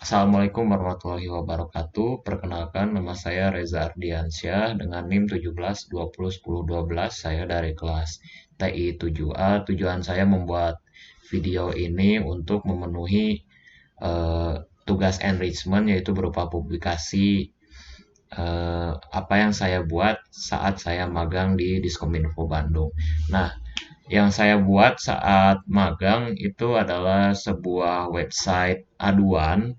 Assalamualaikum warahmatullahi wabarakatuh. Perkenalkan, nama saya Reza Ardiansyah dengan NIM 17 20 10 12. Saya dari kelas TI 7A. Tujuan saya membuat video ini untuk memenuhi eh, tugas enrichment, yaitu berupa publikasi apa yang saya buat saat saya magang di Diskominfo Bandung. Nah, yang saya buat saat magang itu adalah sebuah website aduan.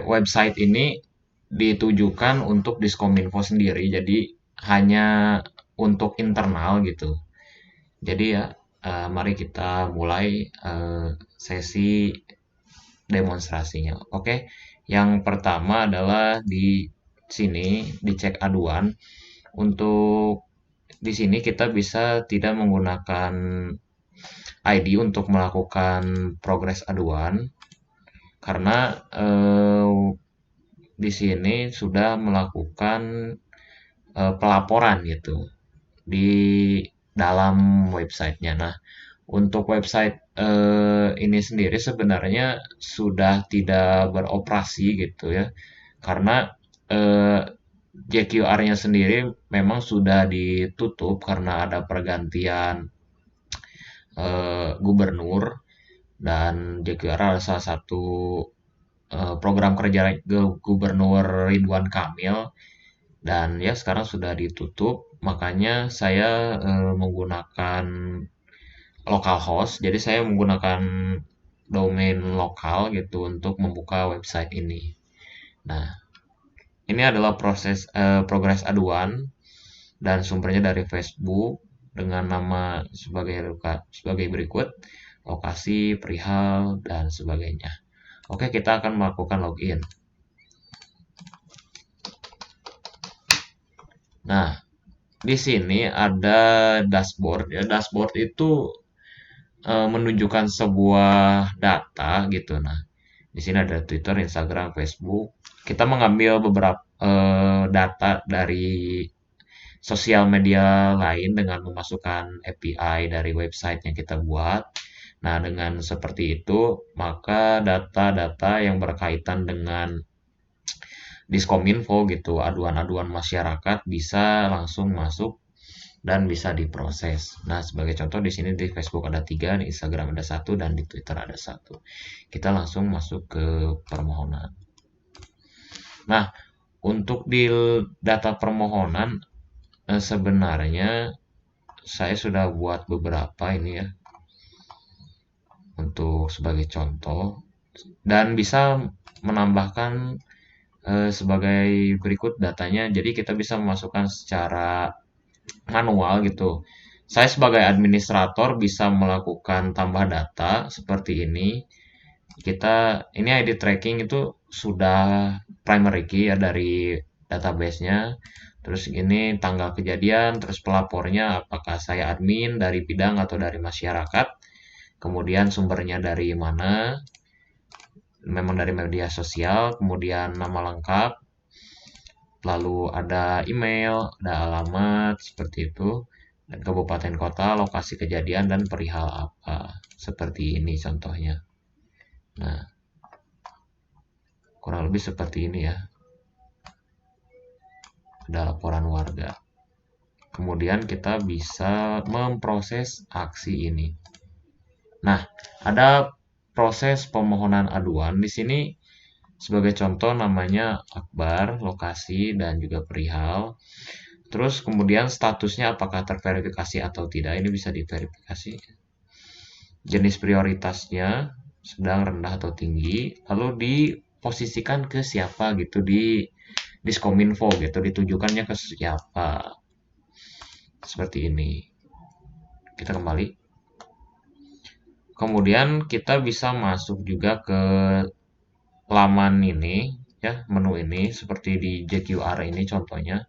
Website ini ditujukan untuk Diskominfo sendiri, jadi hanya untuk internal gitu. Jadi ya, mari kita mulai sesi demonstrasinya. Oke, yang pertama adalah di sini dicek aduan. Untuk di sini kita bisa tidak menggunakan ID untuk melakukan progres aduan karena di sini sudah melakukan pelaporan gitu di dalam websitenya. Nah, untuk website ini sendiri sebenarnya sudah tidak beroperasi gitu ya, karena JQR-nya sendiri memang sudah ditutup karena ada pergantian gubernur, dan JQR adalah salah satu program kerja Gubernur Ridwan Kamil, dan ya sekarang sudah ditutup. Makanya saya menggunakan localhost, jadi saya menggunakan domain lokal gitu untuk membuka website ini. Nah, ini adalah progres aduan dan sumbernya dari Facebook dengan nama sebagai berikut: lokasi, perihal, dan sebagainya. Oke, kita akan melakukan login. Nah, di sini ada dashboard ya. Dashboard itu menunjukkan sebuah data gitu. Nah, di sini ada Twitter, Instagram, Facebook. Kita mengambil beberapa data dari sosial media lain dengan memasukkan API dari website yang kita buat. Nah, dengan seperti itu, maka data-data yang berkaitan dengan Diskominfo gitu, aduan-aduan masyarakat bisa langsung masuk dan bisa diproses. Nah, sebagai contoh di sini di Facebook ada 3, di Instagram ada 1, dan di Twitter ada 1. Kita langsung masuk ke permohonan. Nah, untuk di data permohonan sebenarnya saya sudah buat beberapa ini ya untuk sebagai contoh, dan bisa menambahkan sebagai berikut datanya. Jadi kita bisa memasukkan secara manual gitu. Saya sebagai administrator bisa melakukan tambah data seperti ini. Ini ID tracking itu sudah primary key ya dari database-nya. Terus ini tanggal kejadian, terus pelapornya apakah saya admin dari bidang atau dari masyarakat. Kemudian sumbernya dari mana? Memang dari media sosial, kemudian nama lengkap, lalu ada email, ada alamat, seperti itu, dan kabupaten kota, lokasi kejadian, dan perihal apa. Seperti ini contohnya. Nah, kurang lebih seperti ini ya. Ada laporan warga. Kemudian kita bisa memproses aksi ini. Nah, ada proses pemohonan aduan. Di sini sebagai contoh namanya Akbar, lokasi, dan juga perihal. Terus kemudian statusnya apakah terverifikasi atau tidak, ini bisa diverifikasi. Jenis prioritasnya sedang, rendah, atau tinggi. Lalu diposisikan ke siapa gitu di Diskominfo gitu, ditujukannya ke siapa. Seperti ini. Kita kembali. Kemudian kita bisa masuk juga ke laman ini ya, menu ini seperti di JQR ini contohnya.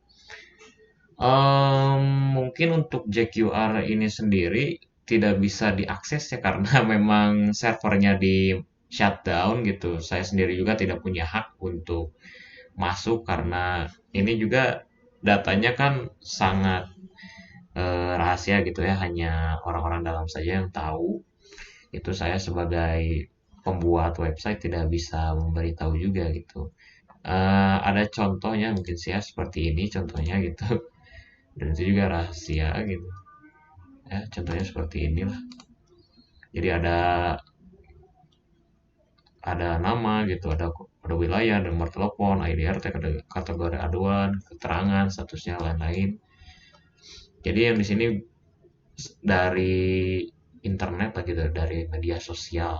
Mungkin untuk JQR ini sendiri tidak bisa diakses ya karena memang servernya di shutdown gitu. Saya sendiri juga tidak punya hak untuk masuk karena ini juga datanya kan sangat rahasia gitu ya, hanya orang-orang dalam saja yang tahu. Itu saya sebagai pembuat website tidak bisa memberitahu juga gitu. Ada contohnya mungkin sih ya seperti ini contohnya gitu. Dan itu juga rahasia gitu. Ya, contohnya seperti inilah. Jadi ada nama gitu, ada wilayah, ada nomor telepon, ID RT, kategori aduan, keterangan, statusnya lain-lain. Jadi yang di sini dari internet lah gitu, dari media sosial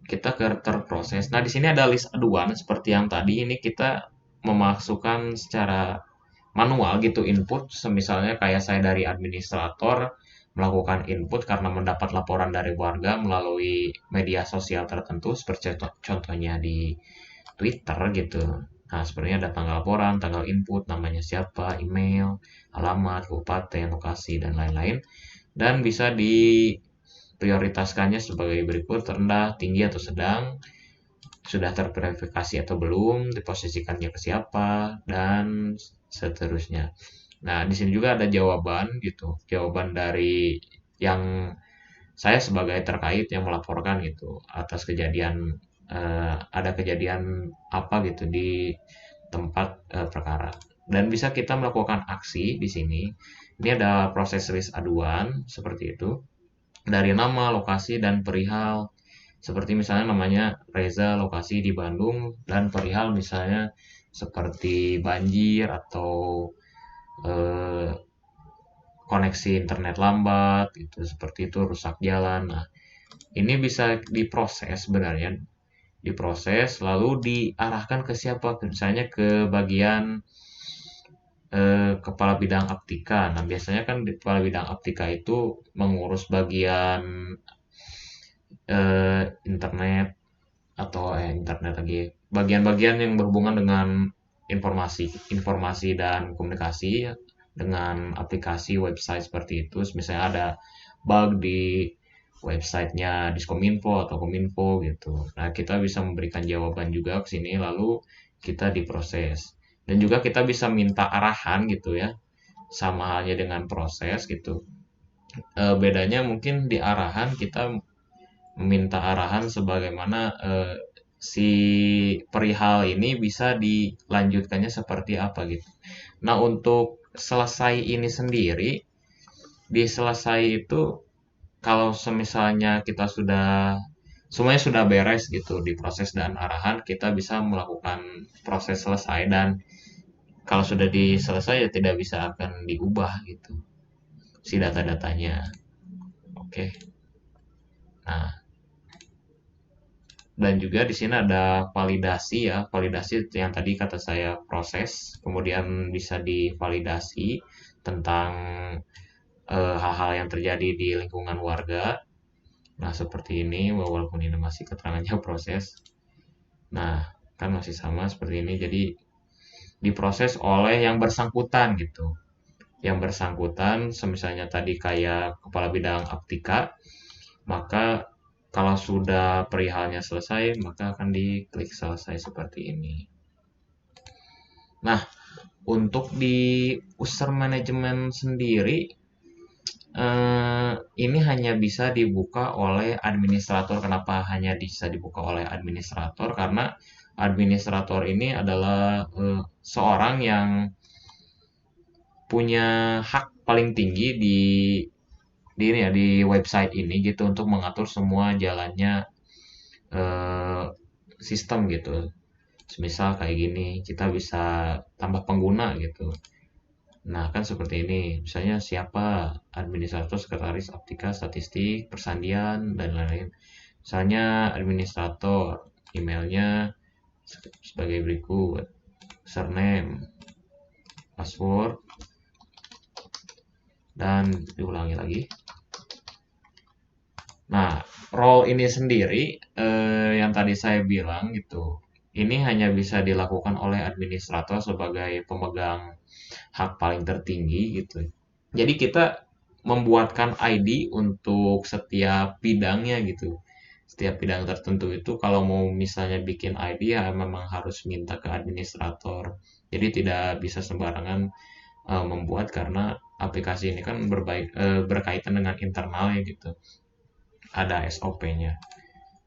kita ke terproses. Nah, di sini ada list aduan seperti yang tadi ini kita memasukkan secara manual gitu input, semisalnya kayak saya dari administrator melakukan input karena mendapat laporan dari warga melalui media sosial tertentu seperti contohnya di Twitter gitu. Nah, sebenarnya ada tanggal laporan, tanggal input, namanya siapa, email, alamat, kabupaten, lokasi, dan lain-lain. Dan bisa diprioritaskannya sebagai berikut, rendah, tinggi, atau sedang, sudah terverifikasi atau belum, diposisikannya ke siapa, dan seterusnya. Nah, di sini juga ada jawaban gitu, jawaban dari yang saya sebagai terkait yang melaporkan gitu atas kejadian ada kejadian apa gitu di tempat perkara. Dan bisa kita melakukan aksi di sini. Ini ada proses list aduan seperti itu dari nama, lokasi, dan perihal. Seperti misalnya namanya Reza, lokasi di Bandung, dan perihal misalnya seperti banjir atau eh, koneksi internet lambat, itu seperti itu rusak jalan. Nah, ini bisa diproses sebenarnya, diproses lalu diarahkan ke siapa? Misalnya ke bagian kepala bidang aptika. Nah, biasanya kan di kepala bidang aptika itu mengurus bagian internet atau internet lagi, bagian-bagian yang berhubungan dengan informasi, informasi dan komunikasi ya, dengan aplikasi website seperti itu. Misalnya ada bug di websitenya Diskominfo atau Kominfo gitu. Nah, kita bisa memberikan jawaban juga ke sini lalu kita diproses. Dan juga kita bisa minta arahan gitu ya. Sama halnya dengan proses gitu. Bedanya mungkin di arahan kita meminta arahan sebagaimana si perihal ini bisa dilanjutkannya seperti apa gitu. Nah, untuk selesai ini sendiri, di selesai itu kalau semisalnya kita sudah semuanya sudah beres gitu di proses dan arahan, kita bisa melakukan proses selesai dan kalau sudah diselesai ya tidak bisa akan diubah gitu si data-datanya. Oke. Nah, dan juga di sini ada validasi ya, validasi yang tadi kata saya proses, kemudian bisa divalidasi tentang hal-hal yang terjadi di lingkungan warga. Nah, seperti ini, walaupun ini masih keterangannya proses. Nah, kan masih sama seperti ini, jadi diproses oleh yang bersangkutan gitu. Yang bersangkutan, semisalnya tadi kayak kepala bidang aptika, maka kalau sudah perihalnya selesai, maka akan diklik selesai seperti ini. Nah, untuk di user management sendiri, ini hanya bisa dibuka oleh administrator. Kenapa hanya bisa dibuka oleh administrator? Karena administrator ini adalah seorang yang punya hak paling tinggi di ini ya di website ini gitu untuk mengatur semua jalannya eh, sistem gitu. Misal kayak gini, kita bisa tambah pengguna gitu. Nah, kan seperti ini. Misalnya siapa administrator, sekretaris, aptika, statistik, persandian, dan lain-lain. Misalnya administrator, emailnya sebagai berikut. Username, password, dan diulangi lagi. Nah, role ini sendiri yang tadi saya bilang gitu, ini hanya bisa dilakukan oleh administrator sebagai pemegang hak paling tertinggi gitu. Jadi kita membuatkan ID untuk setiap bidangnya gitu. Setiap bidang tertentu itu kalau mau misalnya bikin ID ya memang harus minta ke administrator. Jadi tidak bisa sembarangan membuat karena aplikasi ini kan berkaitan dengan internalnya gitu. ada SOP-nya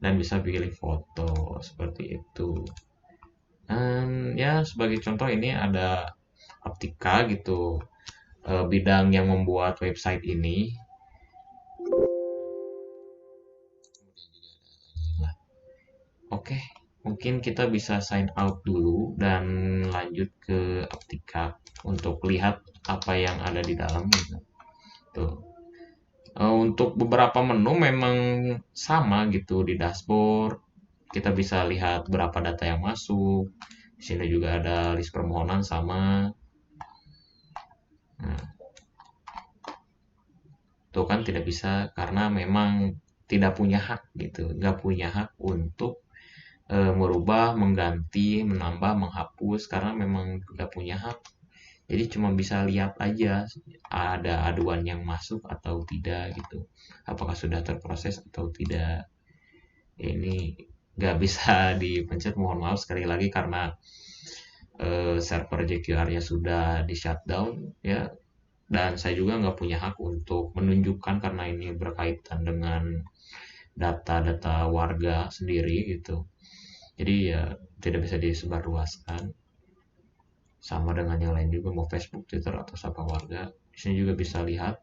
dan bisa pilih foto seperti itu. Dan ya sebagai contoh ini ada Aptika gitu, bidang yang membuat website ini. Nah, oke, mungkin kita bisa sign out dulu dan lanjut ke Aptika untuk lihat apa yang ada di dalam gitu. Tuh. Untuk beberapa menu memang sama gitu di dashboard. Kita bisa lihat berapa data yang masuk. Di sini juga ada list permohonan sama. Nah, itu kan tidak bisa karena memang tidak punya hak gitu, nggak punya hak untuk merubah, mengganti, menambah, menghapus karena memang nggak punya hak. Jadi cuma bisa lihat aja ada aduan yang masuk atau tidak gitu. Apakah sudah terproses atau tidak. Ini nggak bisa dipencet, mohon maaf sekali lagi karena server JQR-nya sudah di shutdown ya, dan saya juga nggak punya hak untuk menunjukkan karena ini berkaitan dengan data-data warga sendiri gitu. Jadi ya tidak bisa disebarluaskan. Sama dengan yang lain juga mau Facebook, Twitter atau sapa warga. Di sini juga bisa lihat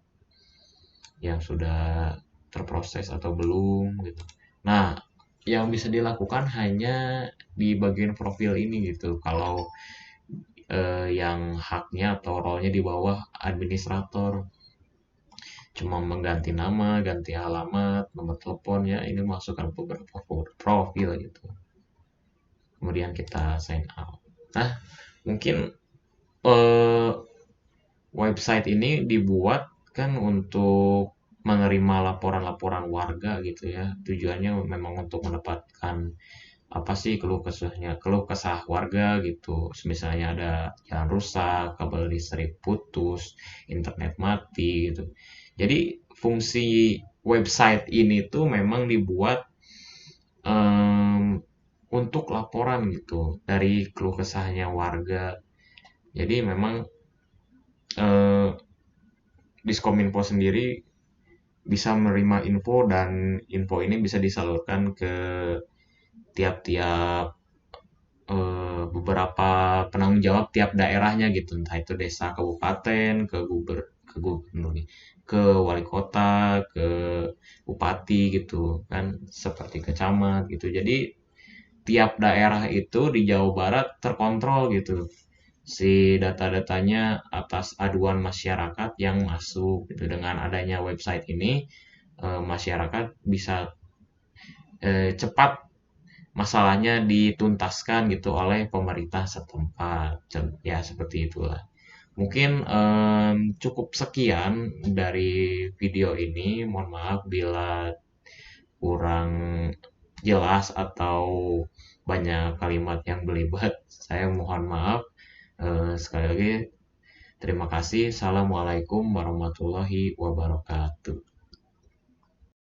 yang sudah terproses atau belum gitu. Nah, yang bisa dilakukan hanya di bagian profil ini gitu. Kalau yang haknya atau role-nya di bawah administrator cuma mengganti nama, ganti alamat, nomor telepon ya, ini masukkan beberapa profil gitu. Kemudian kita sign out. Nah, mungkin eh, website ini dibuat kan untuk menerima laporan-laporan warga gitu ya. Tujuannya memang untuk mendapatkan apa sih keluh kesah warga gitu. Misalnya ada jalan rusak, kabel listrik putus, internet mati gitu. Jadi fungsi website ini tuh memang dibuat em, untuk laporan gitu dari keluh kesahnya warga. Jadi memang eh, Diskominfo sendiri bisa menerima info dan info ini bisa disalurkan ke tiap-tiap beberapa penanggung jawab tiap daerahnya gitu, entah itu desa, kabupaten, ke gubernur nih, ke wali kota, ke bupati gitu kan, seperti ke camat gitu. Jadi tiap daerah itu di Jawa Barat terkontrol gitu si data-datanya atas aduan masyarakat yang masuk gitu. Dengan adanya website ini masyarakat bisa cepat masalahnya dituntaskan gitu oleh pemerintah setempat. Ya seperti itulah. Mungkin cukup sekian dari video ini. Mohon maaf bila kurang jelas atau banyak kalimat yang belibet. Saya mohon maaf. Sekali lagi terima kasih. Assalamualaikum warahmatullahi wabarakatuh.